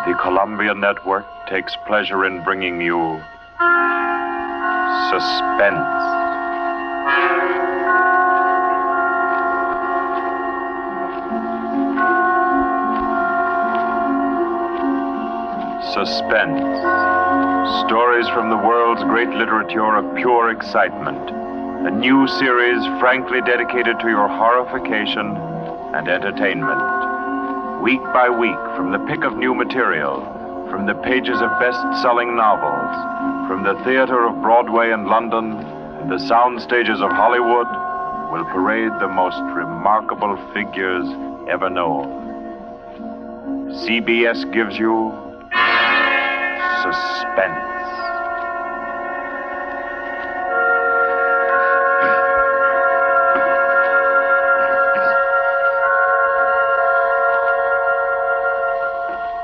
The Columbia Network takes pleasure in bringing you Suspense. Suspense. Stories from the world's great literature of pure excitement. A new series frankly dedicated to your horrification and entertainment. Week by week, from the pick of new material, from the pages of best-selling novels, from the theater of Broadway and London, and the sound stages of Hollywood, will parade the most remarkable figures ever known. CBS gives you Suspense.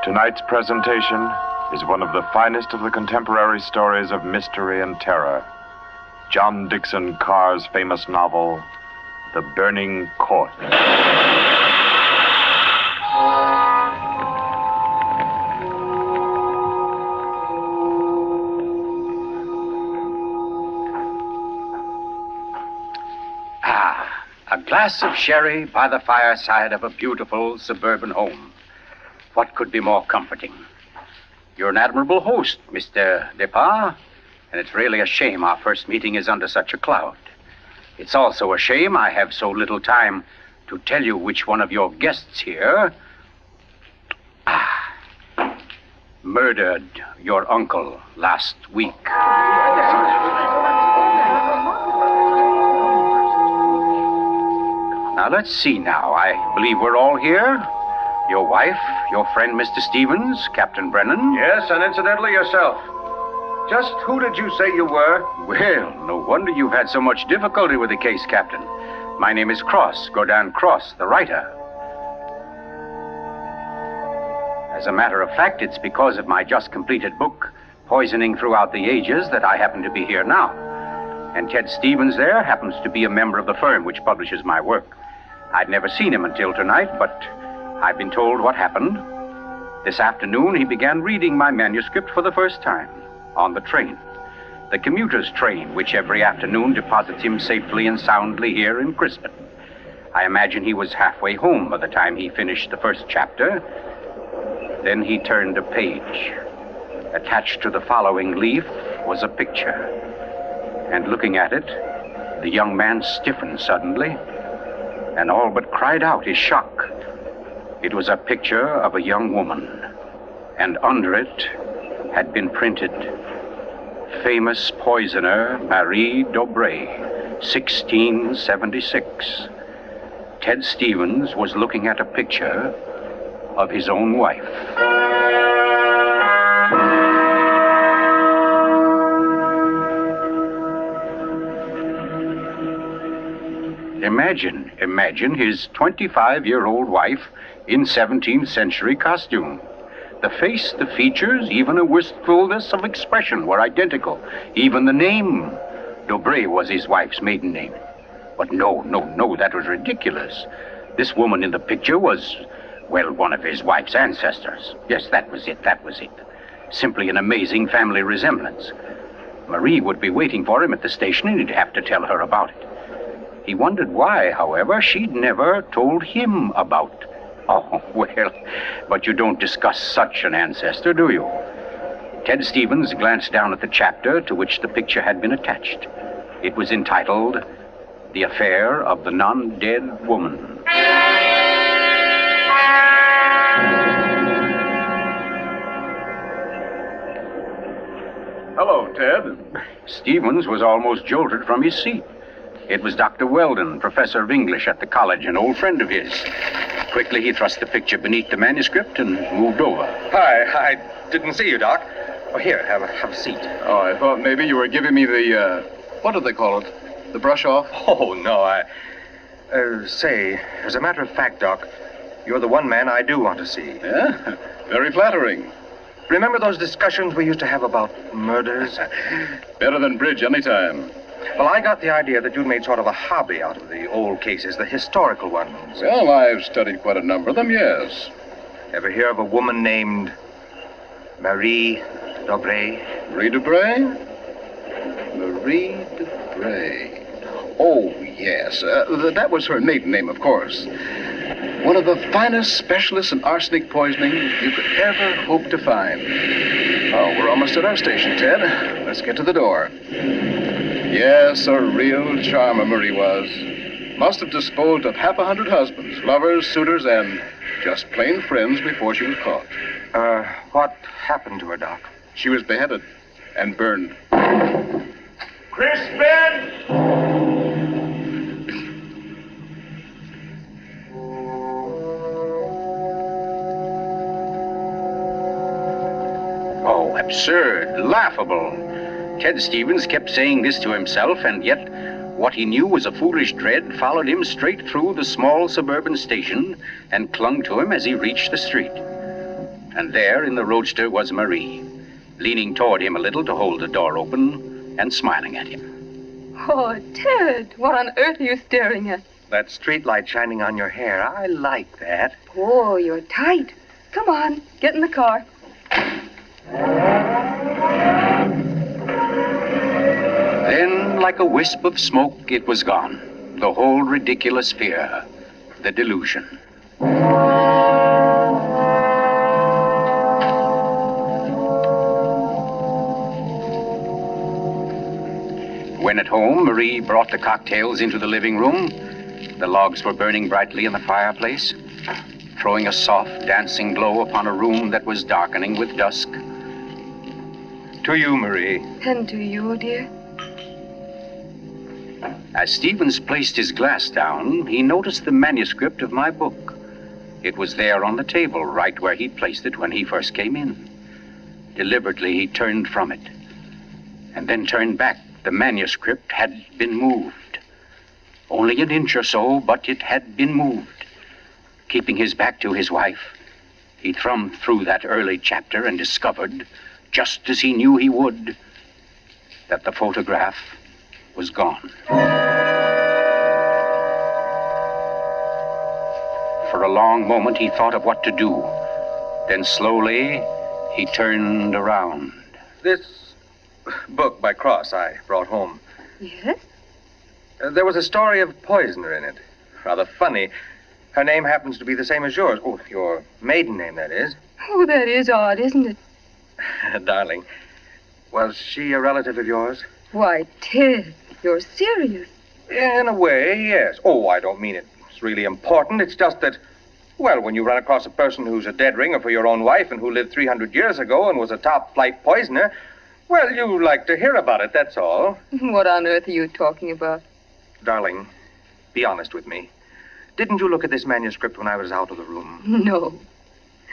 Tonight's presentation is one of the finest of the contemporary stories of mystery and terror. John Dixon Carr's famous novel, The Burning Court. A glass of sherry by the fireside of a beautiful suburban home. What could be more comforting? You're an admirable host, Mr. Depard, and it's really a shame our first meeting is under such a cloud. It's also a shame I have so little time to tell you which one of your guests here murdered your uncle last week. Now, let's see now. I believe we're all here. Your wife, your friend, Mr. Stevens, Captain Brennan. Yes, and incidentally yourself. Just who did you say you were? Well, no wonder you've had so much difficulty with the case, Captain. My name is Cross, Godin Cross, the writer. As a matter of fact, it's because of my just completed book, Poisoning Throughout the Ages, that I happen to be here now. And Ted Stevens there happens to be a member of the firm which publishes my work. I'd never seen him until tonight, but I've been told what happened. This afternoon, he began reading my manuscript for the first time on the train. The commuter's train, which every afternoon deposits him safely and soundly here in Crispin. I imagine he was halfway home by the time he finished the first chapter. Then he turned a page. Attached to the following leaf was a picture. And looking at it, the young man stiffened suddenly and all but cried out his shock. It was a picture of a young woman, and under it had been printed, famous poisoner Marie Dobré, 1676. Ted Stevens was looking at a picture of his own wife. Imagine his 25-year-old wife in 17th century costume. The face, the features, even a wistfulness of expression were identical. Even the name, Dobré, was his wife's maiden name. But no, that was ridiculous. This woman in the picture was, well, one of his wife's ancestors. Yes, that was it. Simply an amazing family resemblance. Marie would be waiting for him at the station, and he'd have to tell her about it. He wondered why, however, she'd never told him about. Oh, well, but you don't discuss such an ancestor, do you? Ted Stevens glanced down at the chapter to which the picture had been attached. It was entitled, The Affair of the Non-Dead Woman. Hello, Ted. Stevens was almost jolted from his seat. It was Dr. Weldon, professor of English at the college, an old friend of his. Quickly, he thrust the picture beneath the manuscript and moved over. Hi, I didn't see you, Doc. Oh, here, have a seat. Oh, I thought maybe you were giving me the, what do they call it? The brush off? Oh, no, say, as a matter of fact, Doc, you're the one man I do want to see. Yeah? Very flattering. Remember those discussions we used to have about murders? Better than bridge anytime. Well, I got the idea that you'd made sort of a hobby out of the old cases, the historical ones. Well, I've studied quite a number of them, yes. Ever hear of a woman named Marie Dobré. Marie Debray? Marie Debray. Oh, yes. That was her maiden name, of course. One of the finest specialists in arsenic poisoning you could ever hope to find. Oh, we're almost at our station, Ted. Let's get to the door. Yes, a real charmer Marie was. Must have disposed of 100 husbands, lovers, suitors, and just plain friends before she was caught. What happened to her, Doc? She was beheaded and burned. Crispin! Oh, absurd, laughable. Ted Stevens kept saying this to himself, and yet what he knew was a foolish dread followed him straight through the small suburban station and clung to him as he reached the street. And there in the roadster was Marie, leaning toward him a little to hold the door open and smiling at him. Oh, Ted, what on earth are you staring at? That streetlight shining on your hair. I like that. Oh, you're tight. Come on, get in the car. Then, like a wisp of smoke, it was gone. The whole ridiculous fear, the delusion. When at home, Marie brought the cocktails into the living room. The logs were burning brightly in the fireplace, throwing a soft, dancing glow upon a room that was darkening with dusk. To you, Marie. And to you, dear. As Stevens placed his glass down, he noticed the manuscript of my book. It was there on the table, right where he'd placed it when he first came in. Deliberately, he turned from it, and then turned back. The manuscript had been moved. Only an inch or so, but it had been moved. Keeping his back to his wife, he thumbed through that early chapter and discovered, just as he knew he would, that the photograph was gone. For a long moment, he thought of what to do. Then slowly, he turned around. This book by Cross I brought home. Yes? There was a story of a poisoner in it. Rather funny. Her name happens to be the same as yours. Oh, your maiden name, that is. Oh, that is odd, isn't it? Darling, was she a relative of yours? Why, Ted, you're serious. In a way, yes. Oh, I don't mean it's really important. It's just that, well, when you run across a person who's a dead ringer for your own wife and who lived 300 years ago and was a top-flight poisoner, well, you like to hear about it, that's all. What on earth are you talking about? Darling, be honest with me. Didn't you look at this manuscript when I was out of the room? No.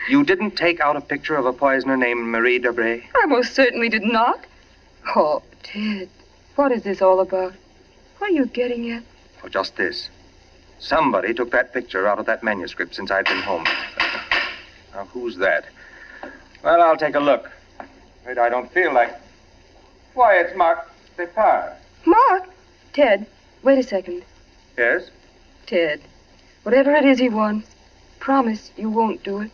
You didn't take out a picture of a poisoner named Marie Dobré? I most certainly did not. Oh, Ted, what is this all about? What are you getting at? Oh, just this. Somebody took that picture out of that manuscript since I'd been home. Now, who's that? Well, I'll take a look. Wait, I don't feel like... Why, it's Mark Depart. Mark? Ted, wait a second. Yes? Ted, whatever it is he wants, promise you won't do it.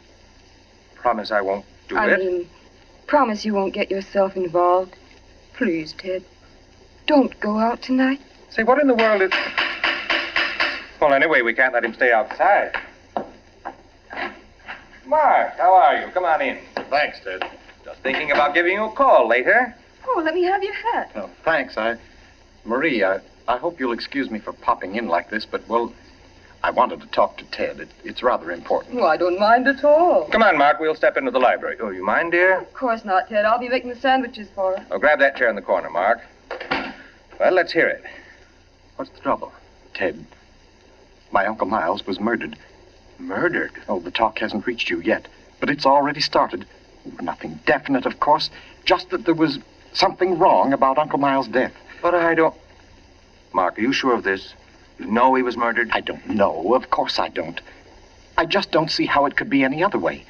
Promise I won't do I it? mean, promise you won't get yourself involved. Please, Ted, don't go out tonight. Say, what in the world is... Well, anyway, we can't let him stay outside. Mark, how are you? Come on in. Thanks, Ted. Just thinking about giving you a call later. Oh, let me have your hat. Oh, thanks. Marie, I hope you'll excuse me for popping in like this, but, well, I wanted to talk to Ted. It's rather important. Oh, I don't mind at all. Come on, Mark, we'll step into the library. Oh, you mind, dear? Of course not, Ted. I'll be making the sandwiches for her. Oh, grab that chair in the corner, Mark. Well, let's hear it. What's the trouble? Ted, my Uncle Miles was murdered. Murdered? Oh, the talk hasn't reached you yet, but it's already started. Nothing definite, of course, just that there was something wrong about Uncle Miles' death. But I don't... Mark, are you sure of this? You know he was murdered? I don't know. Of course I don't. I just don't see how it could be any other way.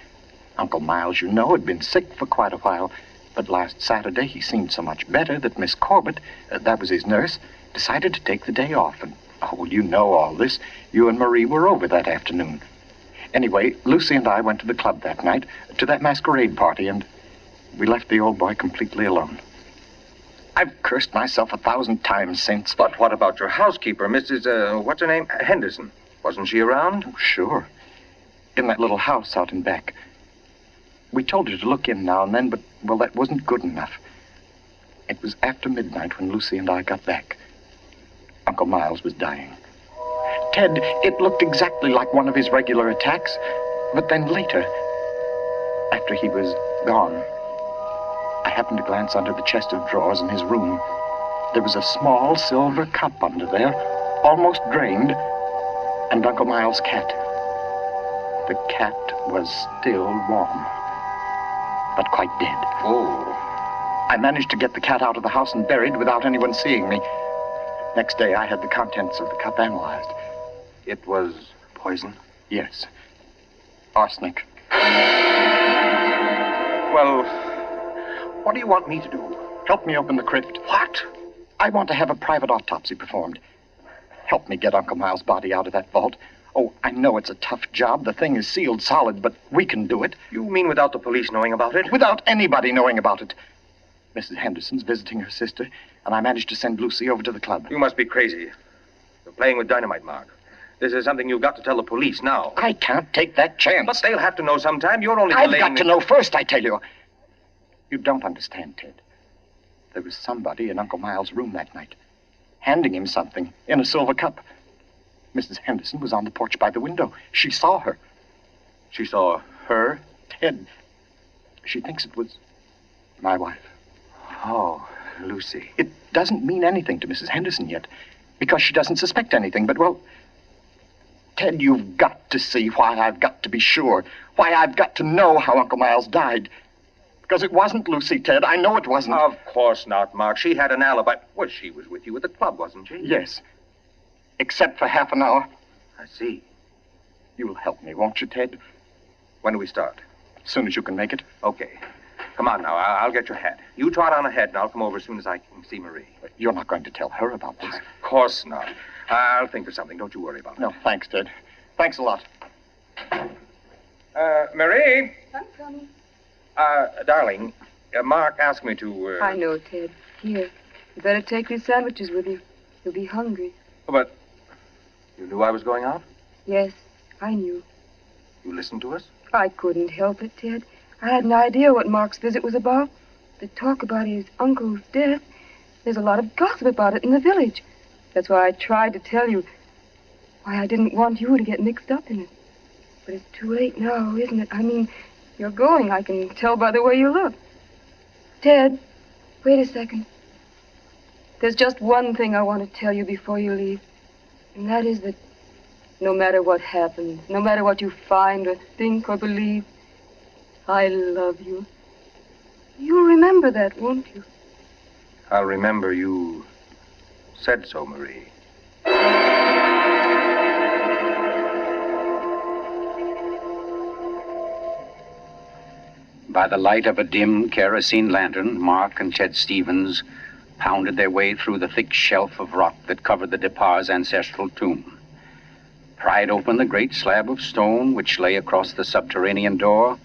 Uncle Miles, you know, had been sick for quite a while, but last Saturday he seemed so much better that Miss Corbett, that was his nurse, decided to take the day off. And, oh, well, you know all this. You and Marie were over that afternoon. Anyway, Lucy and I went to the club that night, to that masquerade party, and, we left the old boy completely alone. I've cursed myself 1,000 times since. But what about your housekeeper, Mrs., what's her name? Henderson. Wasn't she around? Oh, sure. In that little house out in back. We told her to look in now and then, but, well, that wasn't good enough. It was after midnight when Lucy and I got back. Uncle Miles was dying. Ted, it looked exactly like one of his regular attacks, but then later, after he was gone, I happened to glance under the chest of drawers in his room. There was a small silver cup under there, almost drained, and Uncle Miles' cat. The cat was still warm, but quite dead. Oh. I managed to get the cat out of the house and buried without anyone seeing me. Next day, I had the contents of the cup analyzed. It was poison? Yes. Arsenic. Well, what do you want me to do? Help me open the crypt. What? I want to have a private autopsy performed. Help me get Uncle Miles' body out of that vault. Oh, I know it's a tough job. The thing is sealed solid, but we can do it. You mean without the police knowing about it? Without anybody knowing about it. Mrs. Henderson's visiting her sister, and I managed to send Lucy over to the club. You must be crazy. You're playing with dynamite, Mark. This is something you've got to tell the police now. I can't take that chance. But they'll have to know sometime. You're only I've delaying... got to know first, I tell you. You don't understand, Ted. There was somebody in Uncle Miles' room that night, handing him something in a silver cup. Mrs. Henderson was on the porch by the window. She saw her. She saw her? Ted, she thinks it was my wife. Oh, Lucy. It doesn't mean anything to Mrs. Henderson yet, because she doesn't suspect anything, but, well, Ted, you've got to see why I've got to be sure, why I've got to know how Uncle Miles died. Because it wasn't Lucy, Ted. I know it wasn't. Of course not, Mark. She had an alibi. Well, she was with you at the club, wasn't she? Yes. Except for half an hour. I see. You'll help me, won't you, Ted? When do we start? As soon as you can make it. Okay. Come on now. I'll get your hat. You trot on ahead, and I'll come over as soon as I can see Marie. You're not going to tell her about this. Of course not. I'll think of something. Don't you worry about it. No, thanks, Ted. Thanks a lot. Marie? I'm coming. Darling, Mark asked me to, I know, Ted. Here. You better take these sandwiches with you. You'll be hungry. But you knew I was going out? Yes, I knew. You listened to us? I couldn't help it, Ted. I had an idea what Mark's visit was about. The talk about his uncle's death. There's a lot of gossip about it in the village. That's why I tried to tell you. Why I didn't want you to get mixed up in it. But it's too late now, isn't it? I mean, you're going. I can tell by the way you look. Ted, wait a second. There's just one thing I want to tell you before you leave. And that is that no matter what happens, no matter what you find or think or believe, I love you. You'll remember that, won't you? I'll remember you said so, Marie. By the light of a dim kerosene lantern, Mark and Chet Stevens pounded their way through the thick shelf of rock that covered the DePauw's ancestral tomb, pried open the great slab of stone which lay across the subterranean door,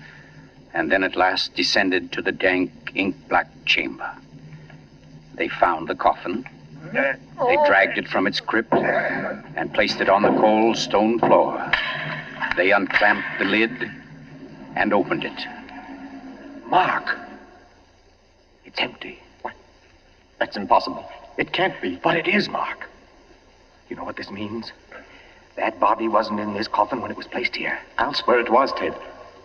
and then at last descended to the dank, ink-black chamber. They found the coffin. They dragged it from its crypt and placed it on the cold stone floor. They unclamped the lid and opened it. Mark, it's empty. What? That's impossible. It can't be. But it is, Mark. You know what this means? That body wasn't in this coffin when it was placed here. I'll swear it was, Ted.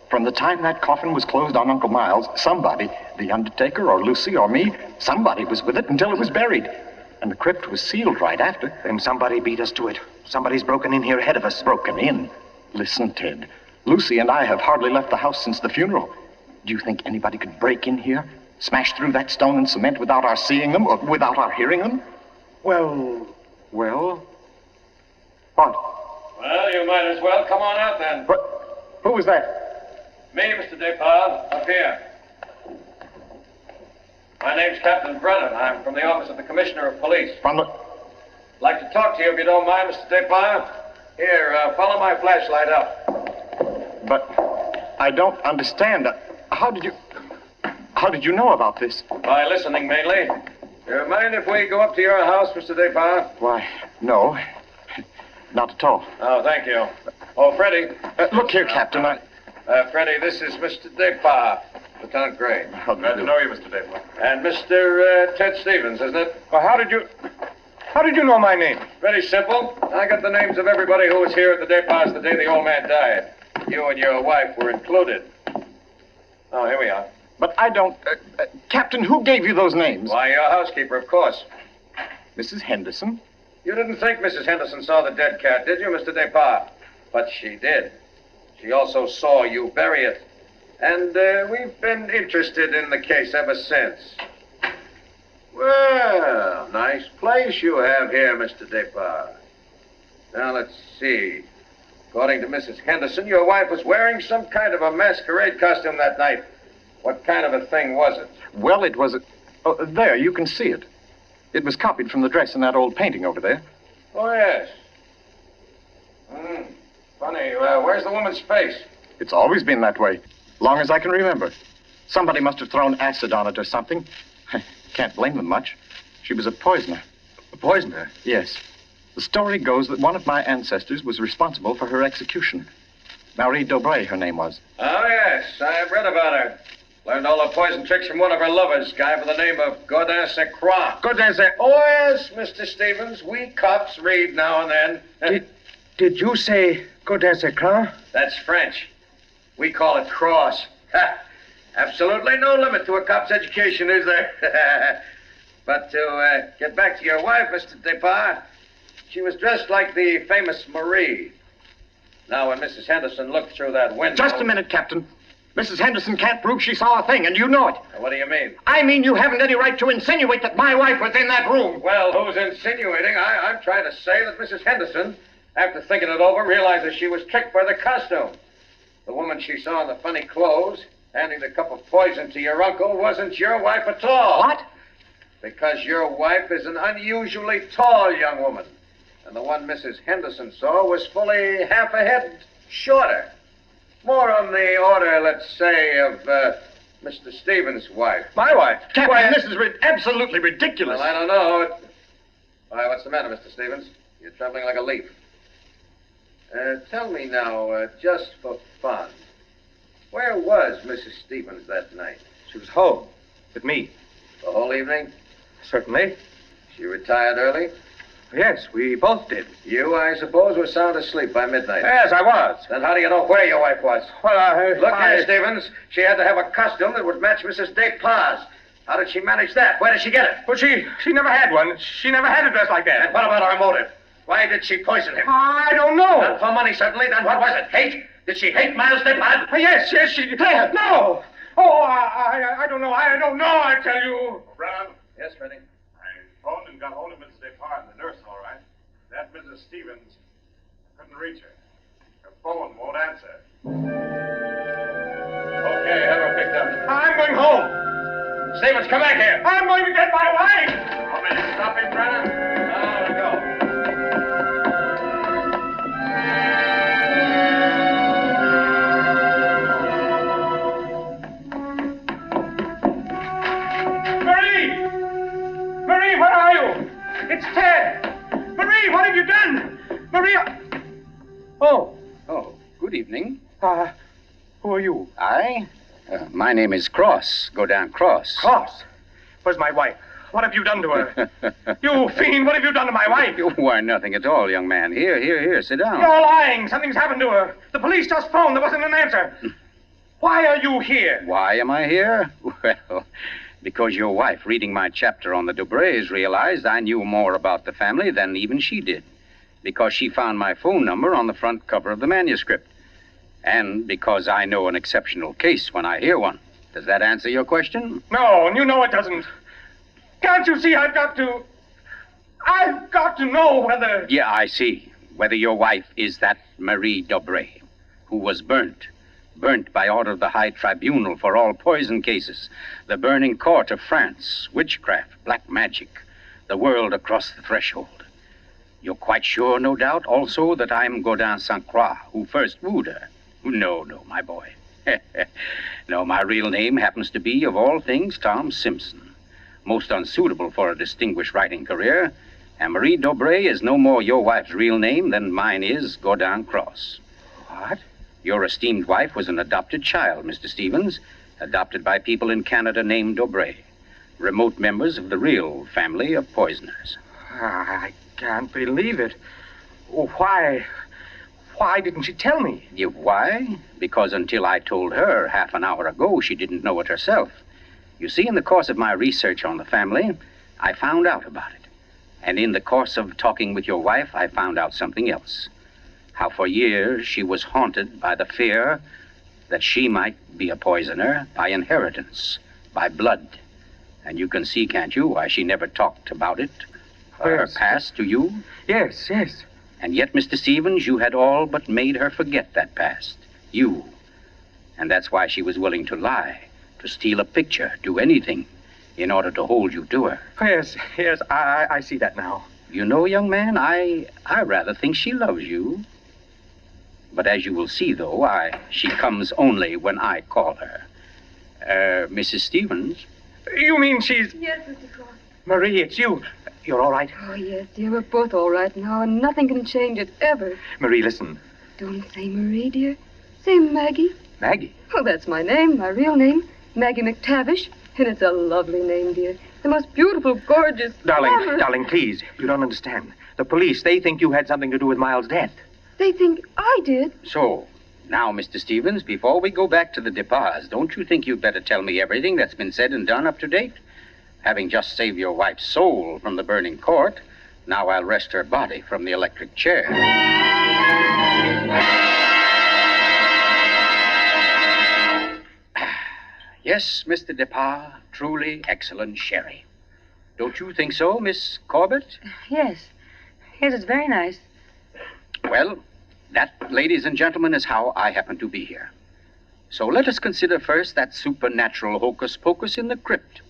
From the time that coffin was closed on Uncle Miles, somebody, the undertaker or Lucy or me, somebody was with it until it was buried. And the crypt was sealed right after. Then somebody beat us to it. Somebody's broken in here ahead of us. Broken in? Listen, Ted. Lucy and I have hardly left the house since the funeral. Do you think anybody could break in here, smash through that stone and cement without our seeing them or without our hearing them? Well... What? Well, you might as well come on out then. What? Who was that? Me, Mr. DePauw, up here. My name's Captain Brennan. I'm from the office of the Commissioner of Police. From the... Like to talk to you if you don't mind, Mr. DePauw. Here, follow my flashlight up. But I don't understand. How did you How did you know about this? By listening, mainly. You mind if we go up to your house, Mr. Despard? Why, no. Not at all. Oh, thank you. Oh, Freddie. Look here, Captain. Freddie, this is Mr. Despard, Lieutenant Gray. Glad to know you, Mr. Despard. And Mr. Ted Stevens, isn't it? Well, how did you know my name? Very simple. I got the names of everybody who was here at the Despards the day the old man died. You and your wife were included. Oh, here we are. But I don't... Captain, who gave you those names? Why, your housekeeper, of course. Mrs. Henderson? You didn't think Mrs. Henderson saw the dead cat, did you, Mr. Despard? But she did. She also saw you bury it. And we've been interested in the case ever since. Well, nice place you have here, Mr. Despard. Now, let's see. According to Mrs. Henderson, your wife was wearing some kind of a masquerade costume that night. What kind of a thing was it? Well, it was a... Oh, there, you can see it. It was copied from the dress in that old painting over there. Oh, yes. Funny, where's the woman's face? It's always been that way, long as I can remember. Somebody must have thrown acid on it or something. Can't blame them much. She was a poisoner. A poisoner? Yes. The story goes that one of my ancestors was responsible for her execution. Marie Dobray, her name was. Oh, yes, I've read about her. Learned all her poison tricks from one of her lovers, guy by the name of Godin St. Croix. Godin St. Oh, yes, Mr. Stevens. We cops read now and then. Did you say Godin St. Croix? That's French. We call it cross. Ha! Absolutely no limit to a cop's education, is there? But to get back to your wife, Mr. Despard, she was dressed like the famous Marie. Now, when Mrs. Henderson looked through that window... Just a minute, Captain. Mrs. Henderson can't prove she saw a thing, and you know it. What do you mean? I mean you haven't any right to insinuate that my wife was in that room. Well, who's insinuating? I'm trying to say that Mrs. Henderson, after thinking it over, realizes she was tricked by the costume. The woman she saw in the funny clothes, handing the cup of poison to your uncle, wasn't your wife at all. What? Because your wife is an unusually tall young woman. And the one Mrs. Henderson saw was fully half a head shorter. More on the order, let's say, of Mr. Stevens' wife. My wife? Captain, this is absolutely ridiculous. Well, I don't know. Why, what's the matter, Mr. Stevens? You're trembling like a leaf. Tell me now, just for fun, where was Mrs. Stevens that night? She was home. With me. The whole evening? Certainly. She retired early? Yes, we both did. You, I suppose, were sound asleep by midnight. Yes, I was. Then how do you know where your wife was? Well, Look here, Stevens. She had to have a costume that would match Mrs. Despard's. How did she manage that? Where did she get it? Well, she never had one. She never had a dress like that. And what about her motive? Why did she poison him? I don't know. Not for money, certainly. Then what was it? Hate? Did she hate Miles Despard? Yes, she did. No. Oh, I don't know. I don't know, I tell you. Brown, Yes, Freddie. I phoned and got hold of Mrs. Despard, the nurse, all right. That Mrs. Stevens, I couldn't reach her. Her phone won't answer. Okay, have her picked up. I'm going home. Stevens, come back here. I'm going to get my wife. Want me to stop him, Brennan? No, go. Marie, where are you? It's Ted. Marie, what have you done? Maria. Oh, Good evening. who are you? My name is Cross. Godin Cross. Cross. Where's my wife? What have you done to her? You fiend, what have you done to my wife? Why, nothing at all, young man. Here, sit down. You're lying. Something's happened to her. The police just phoned. There wasn't an answer. Why are you here? Why am I here? Well, because your wife, reading my chapter on the Dobrays, realized I knew more about the family than even she did. Because she found my phone number on the front cover of the manuscript. And because I know an exceptional case when I hear one. Does that answer your question? No, and you know it doesn't. Can't you see I've got to know whether... Yeah, I see. Whether your wife is that Marie Dobray, who was burnt by order of the High Tribunal for all poison cases, the burning court of France, witchcraft, black magic, the world across the threshold. You're quite sure, no doubt, also, that I'm Godin St. Croix, who first wooed her. No, my boy. No, my real name happens to be, of all things, Tom Simpson. Most unsuitable for a distinguished writing career. And Marie Dobray is no more your wife's real name than mine is Godin Cross. What? Your esteemed wife was an adopted child, Mr. Stevens, adopted by people in Canada named Dobray, remote members of the real family of poisoners. I can't believe it. Oh, why didn't she tell me? Why? Because until I told her half an hour ago, she didn't know it herself. You see, in the course of my research on the family, I found out about it. And in the course of talking with your wife, I found out something else. How for years she was haunted by the fear that she might be a poisoner by inheritance, by blood. And you can see, can't you, why she never talked about it, her past to you? Yes. And yet, Mr. Stevens, you had all but made her forget that past. You. And that's why she was willing to lie, to steal a picture, do anything, in order to hold you to her. Yes, I see that now. You know, young man, I rather think she loves you. But as you will see, though, she comes only when I call her. Mrs. Stevens? You mean she's... Yes, Mr. Cross. Marie, it's you. You're all right? Oh, yes, dear. We're both all right now, and nothing can change it, ever. Marie, listen. Don't say Marie, dear. Say Maggie. Maggie? Oh, that's my name, my real name. Maggie McTavish. And it's a lovely name, dear. The most beautiful, gorgeous... Darling, please. You don't understand. The police, they think you had something to do with Miles' death. They think I did. So, now, Mr. Stevens, before we go back to the Departs, don't you think you'd better tell me everything that's been said and done up to date? Having just saved your wife's soul from the burning court, now I'll wrest her body from the electric chair. Yes, Mr. Depart, truly excellent sherry. Don't you think so, Miss Corbett? Yes, it's very nice. Well, that, ladies and gentlemen, is how I happen to be here. So let us consider first that supernatural hocus-pocus in the crypt.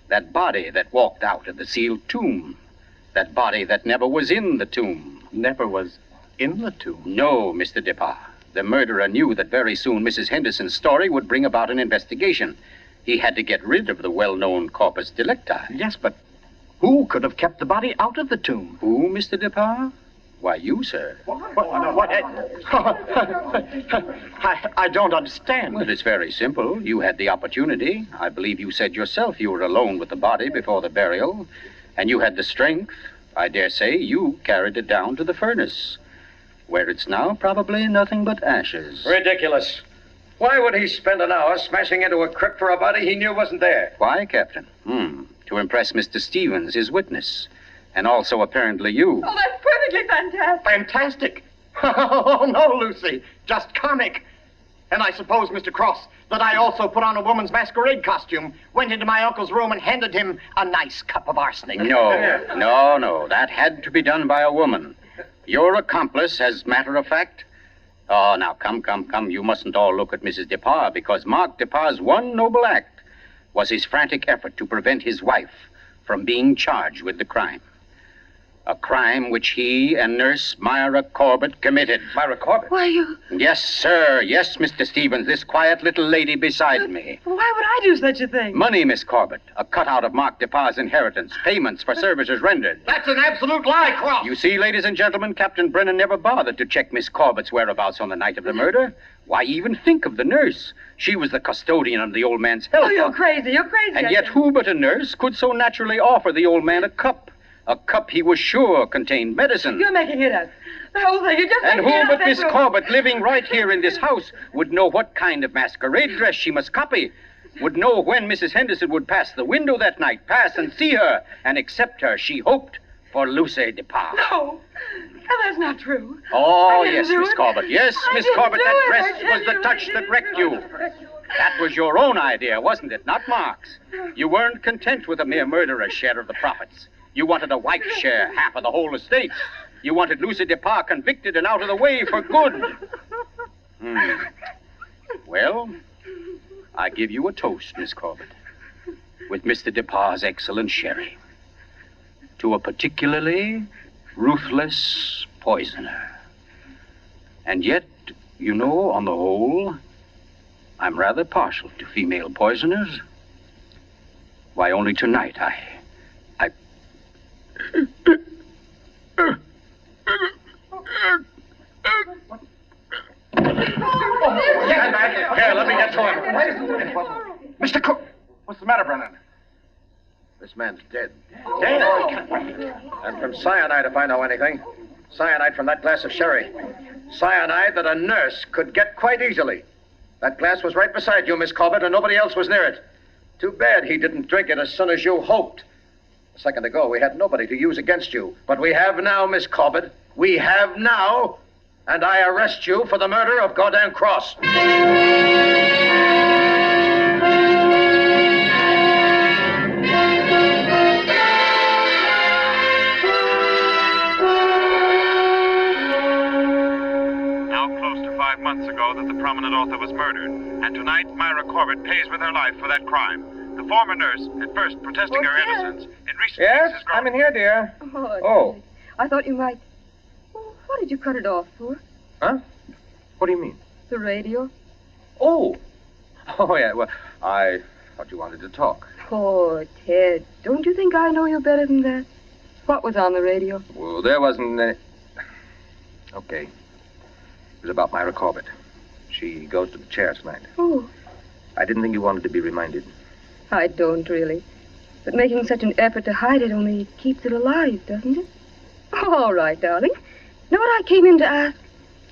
That body that walked out of the sealed tomb. That body that never was in the tomb. Never was in the tomb? No, Mr. Depart. The murderer knew that very soon Mrs. Henderson's story would bring about an investigation. He had to get rid of the well-known corpus delicti. Yes, but who could have kept the body out of the tomb? Who, Mr. Depart? Why, you, sir. What? I don't understand. Well, it's very simple. You had the opportunity. I believe you said yourself you were alone with the body before the burial. And you had the strength. I dare say you carried it down to the furnace, where it's now probably nothing but ashes. Ridiculous. Why would he spend an hour smashing into a crypt for a body he knew wasn't there? Why, Captain? To impress Mr. Stevens, his witness. And also, apparently, you. Oh, that's perfectly fantastic. Fantastic? Oh, no, Lucy. Just comic. And I suppose, Mr. Cross, that I also put on a woman's masquerade costume, went into my uncle's room and handed him a nice cup of arsenic. No. That had to be done by a woman. Your accomplice, as matter of fact. Oh, now, come. You mustn't all look at Mrs. Depart, because Mark Depart's one noble act was his frantic effort to prevent his wife from being charged with the crime. A crime which he and Nurse Myra Corbett committed. Myra Corbett? Why, you... Yes, sir. Yes, Mr. Stevens, this quiet little lady beside me. Why would I do such a thing? Money, Miss Corbett. A cutout of Mark Depart's inheritance. Payments for services rendered. That's an absolute lie, Cross. You see, ladies and gentlemen, Captain Brennan never bothered to check Miss Corbett's whereabouts on the night of the murder. Why even think of the nurse? She was the custodian of the old man's health. Oh, you're crazy. And yet who but a nurse could so naturally offer the old man a cup? A cup he was sure contained medicine. You're making it up. The whole thing, you're just And making it who up. but Miss Corbett, living right here in this house, would know what kind of masquerade dress she must copy, would know when Mrs. Henderson would pass the window that night, pass and see her, and accept her, she hoped, for Lucy Depart. No, that's not true. Oh, I didn't yes, do Miss it. Corbett. Yes, I Miss didn't Corbett, do that it. dress I was the didn't touch do that it. wrecked you. That was your own idea, wasn't it? Not Mark's. You weren't content with a mere murderer's share of the profits. You wanted a wife's share, half of the whole estate. You wanted Lucy Depart convicted and out of the way for good. Well, I give you a toast, Miss Corbett, with Mr. Depart's excellent sherry, to a particularly ruthless poisoner. And yet, you know, on the whole, I'm rather partial to female poisoners. Why, only tonight I... Here, let me get to him. Mr. Cook, what's the matter, Brennan? This man's dead. Dead? And from cyanide, if I know anything. Cyanide from that glass of sherry. Cyanide that a nurse could get quite easily. That glass was right beside you, Miss Corbett, and nobody else was near it. Too bad he didn't drink it as soon as you hoped. A second ago, we had nobody to use against you. But we have now, Miss Corbett. We have now. And I arrest you for the murder of Gordon Cross. Close to 5 months ago that the prominent author was murdered, and tonight Myra Corbett pays with her life for that crime. The former nurse, at first protesting her innocence, in recent Yes, weeks has grown... I'm in here, dear. Oh. I thought you might... Oh, what did you cut it off for? Huh? What do you mean? The radio. Oh, yeah, well, I thought you wanted to talk. Oh, Ted, don't you think I know you better than that? What was on the radio? Well, there wasn't any... Okay. It was about Myra Corbett. She goes to the chair tonight. Oh, I didn't think you wanted to be reminded. I don't really. But making such an effort to hide it only keeps it alive, doesn't it? All right, darling. Know what I came in to ask?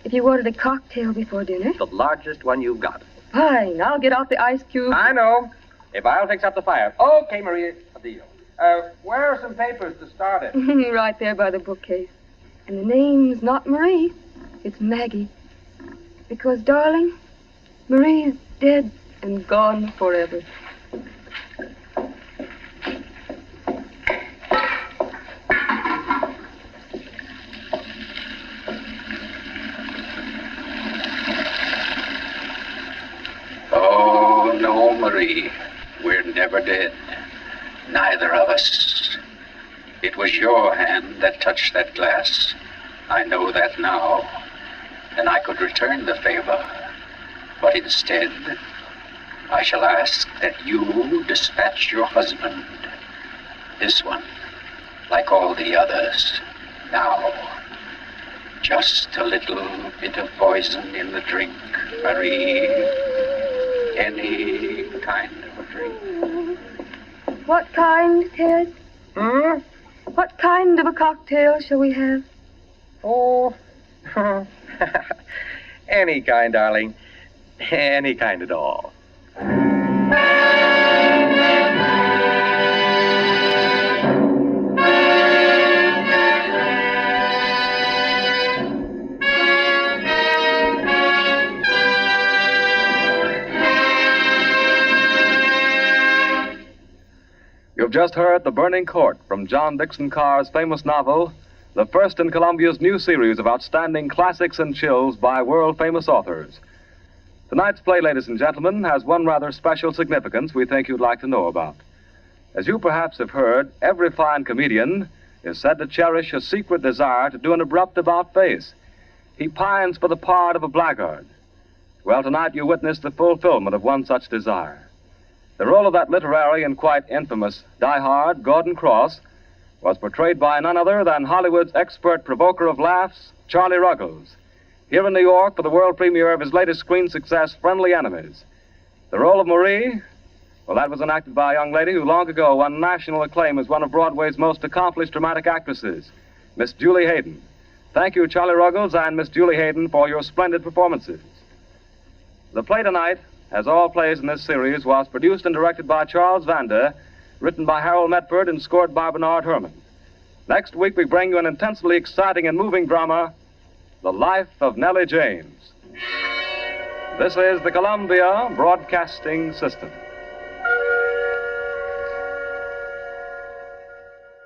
If you wanted a cocktail before dinner? The largest one you've got. Fine. I'll get out the ice cube. I know. If I'll fix up the fire. Okay, Maria, a deal. Where are some papers to start it? Right there by the bookcase. And the name's not Marie. It's Maggie. Because, darling, Marie's dead and gone forever. Oh, no, Marie. We're never dead. Neither of us. It was your hand that touched that glass. I know that now. And I could return the favor. But instead, I shall ask that you dispatch your husband. This one, like all the others. Now, just a little bit of poison in the drink, Marie. Any kind of a drink. What kind, Ted? What kind of a cocktail shall we have? Oh, any kind, darling. Any kind at all. You've just heard The Burning Court from John Dixon Carr's famous novel, the first in Columbia's new series of outstanding classics and chills by world-famous authors. Tonight's play, ladies and gentlemen, has one rather special significance we think you'd like to know about. As you perhaps have heard, every fine comedian is said to cherish a secret desire to do an abrupt about-face. He pines for the part of a blackguard. Well, tonight you witness the fulfillment of one such desire. The role of that literary and quite infamous diehard, Gordon Cross, was portrayed by none other than Hollywood's expert provoker of laughs, Charlie Ruggles, here in New York for the world premiere of his latest screen success, Friendly Enemies. The role of Marie, well, that was enacted by a young lady who long ago won national acclaim as one of Broadway's most accomplished dramatic actresses, Miss Julie Hayden. Thank you, Charlie Ruggles and Miss Julie Hayden, for your splendid performances. The play tonight, as all plays in this series, was produced and directed by Charles Vander, written by Harold Metford and scored by Bernard Herrmann. Next week, we bring you an intensely exciting and moving drama, The Life of Nellie James. This is the Columbia Broadcasting System.